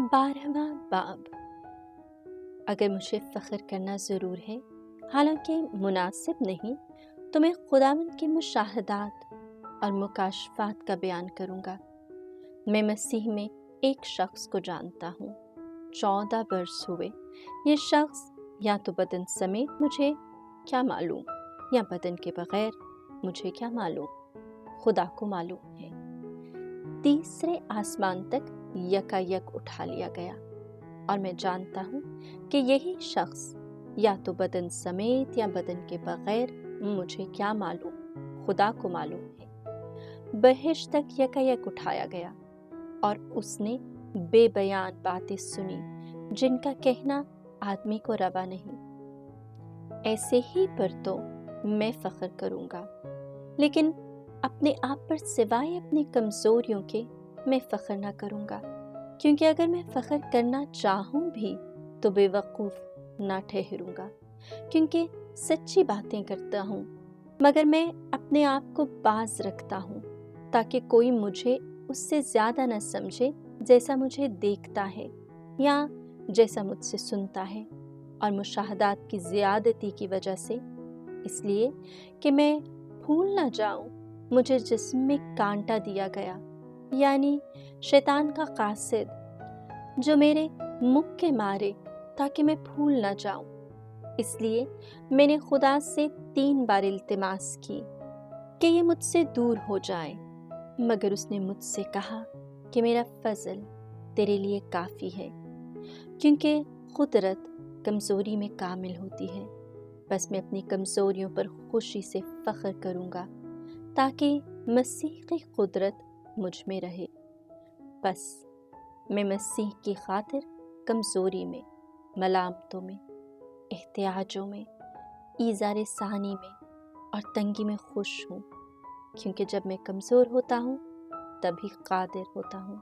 12वां बाब। अगर मुझे फ़ख्र करना ज़रूर है, हालांकि मुनासिब नहीं, तो मैं खुदावंद के मुशाहदात और मुकाशफात का बयान करूँगा। मैं मसीह में एक शख्स को जानता हूँ। 14 बरस हुए। ये शख्स या तो बदन समेत मुझे क्या मालूम, या बदन के बगैर मुझे क्या मालूम, खुदा को मालूम है। तीसरे आसमान तक यकायक उठा लिया गया, और मैं जानता हूँ कि यही शख्स या तो बदन समेत या बदन के बगैर मुझे क्या मालूम, खुदा को मालूम है। बहिश्त तक यकायक उठाया गया, और उसने बेबयान बातें सुनी जिनका कहना आदमी को रवा नहीं। ऐसे ही पर तो मैं फ़ख्र करूँगा, लेकिन अपने आप पर सिवाय अपनी कमज़ोरियों के मैं फ़ख्र ना करूँगा, क्योंकि अगर मैं फ़ख्र करना चाहूँ भी तो बेवकूफ़ ना ठहरूँगा, क्योंकि सच्ची बातें करता हूँ, मगर मैं अपने आप को बाज़ रखता हूँ ताकि कोई मुझे उससे ज़्यादा न समझे जैसा मुझे देखता है या जैसा मुझसे सुनता है, और मुशाहदात की ज़्यादती की वजह से, इसलिए कि मैं भूल ना जाऊँ मुझे जिस्म में कांटा दिया गया, यानी शैतान का कासिद, जो मेरे मुख के मारे ताकि मैं भूल ना जाऊँ। इसलिए मैंने खुदा से 3 बार इल्तिमास की कि ये मुझसे दूर हो जाए, मगर उसने मुझसे कहा कि मेरा फजल तेरे लिए काफ़ी है, क्योंकि कुदरत कमज़ोरी में कामिल होती है। बस मैं अपनी कमज़ोरियों पर खुशी से फ़ख्र करूँगा ताकि मसीह की कुदरत मुझ में रहे। बस मैं मसीह की खातिर कमज़ोरी में, मलामतों में, एहतियाजों में, ईज़ार सानी में और तंगी में खुश हूँ, क्योंकि जब मैं कमज़ोर होता हूँ तभी कादिर होता हूँ।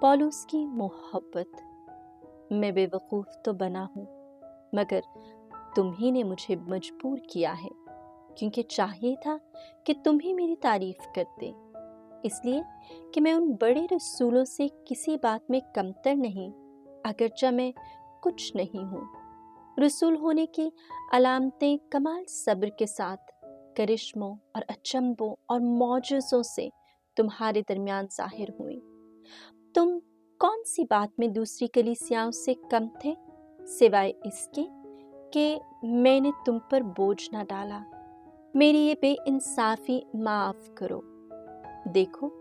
पौलुस की मोहब्बत। मैं बेवकूफ़ तो बना हूँ, मगर तुम ही ने मुझे मजबूर किया है, क्योंकि चाहिए था कि तुम ही मेरी तारीफ़ करते, इसलिए कि मैं उन बड़े रसूलों से किसी बात में कमतर नहीं, अगरचे मैं कुछ नहीं हूँ। रसूल होने की अलामतें कमाल सब्र के साथ करिश्मों और अचंभों और मौजज़ों से तुम्हारे दरमियान ज़ाहिर हुई। तुम कौन सी बात में दूसरी कलीसियाओं से कम थे, सिवाय इसके कि मैंने तुम पर बोझ न डाला। मेरी ये बेइंसाफ़ी माफ़ करो। देखो,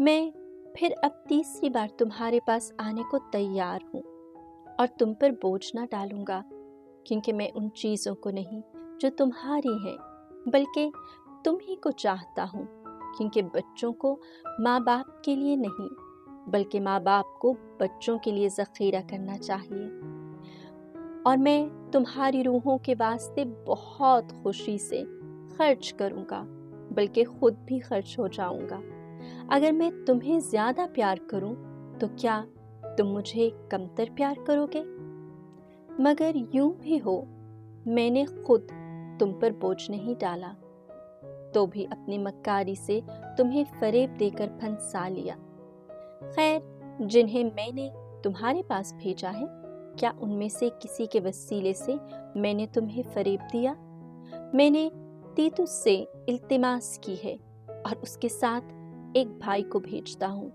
मैं फिर अब तीसरी बार तुम्हारे पास आने को तैयार हूँ, और तुम पर बोझ न डालूँगा, क्योंकि मैं उन चीज़ों को नहीं जो तुम्हारी हैं, बल्कि तुम ही को चाहता हूँ, क्योंकि बच्चों को माँ बाप के लिए नहीं, बल्कि माँ बाप को बच्चों के लिए ज़ख़ीरा करना चाहिए। और मैं तुम्हारी रूहों के वास्ते बहुत खुशी से खर्च करूँगा, बल्कि खुद भी खर्च हो जाऊँगा। अगर मैं तुम्हें ज़्यादा प्यार करूँ तो क्या तुम मुझे कमतर प्यार करोगे? मगर यूं भी हो, मैंने खुद तुम पर बोझ नहीं डाला, तो भी अपनी मक्कारी से तुम्हें फरेब देकर फंसा लिया। खैर, जिन्हें मैंने तुम्हारे पास भेजा है, क्या उनमें से किसी के वसीले से मैंने तुम्हें फरेब दिया? मैंने तीतुस से इल्तिमास की है, और उसके साथ एक भाई को भेजता हूँ।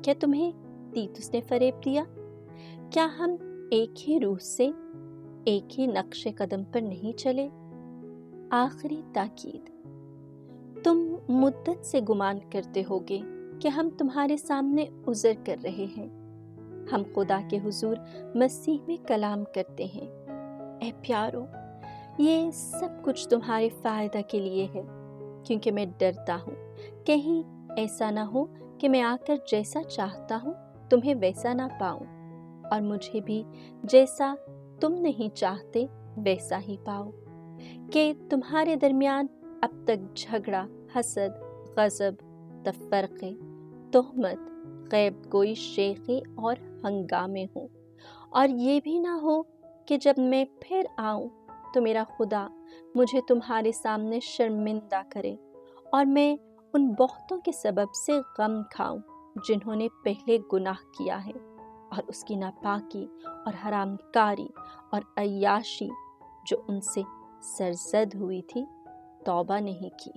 क्या तुम्हें तीतुस ने फरेब दिया? क्या हम एक ही रूह से, एक ही नक्शे कदम पर नहीं चले? आखिरी ताकीद। तुम मुद्दत से गुमान करते होगे कि हम तुम्हारे सामने उज़र कर रहे हैं। हम खुदा के हुजूर मसीह में कलाम करते हैं। ऐ प्यारो, ये सब कुछ तुम्हारे फ़ायदा के लिए है, क्योंकि मैं डरता हूँ कहीं ऐसा ना हो कि मैं आकर जैसा चाहता हूँ तुम्हें वैसा ना पाऊँ, और मुझे भी जैसा तुम नहीं चाहते वैसा ही पाओ, कि तुम्हारे दरमियान अब तक झगड़ा, हसद, गज़ब, तफ़र्क़े, तोहमत, ग़ैब गोई, शेख़ी और हंगामे हों, और ये भी ना हो कि जब मैं फिर आऊँ तो मेरा खुदा मुझे तुम्हारे सामने शर्मिंदा करे और मैं उन बहुतों के सबब से गम खाऊं جنہوں نے پہلے گناہ کیا ہے اور اس کی ناپاکی اور حرام کاری اور عیاشی جو ان سے سرزد ہوئی تھی توبہ نہیں کی۔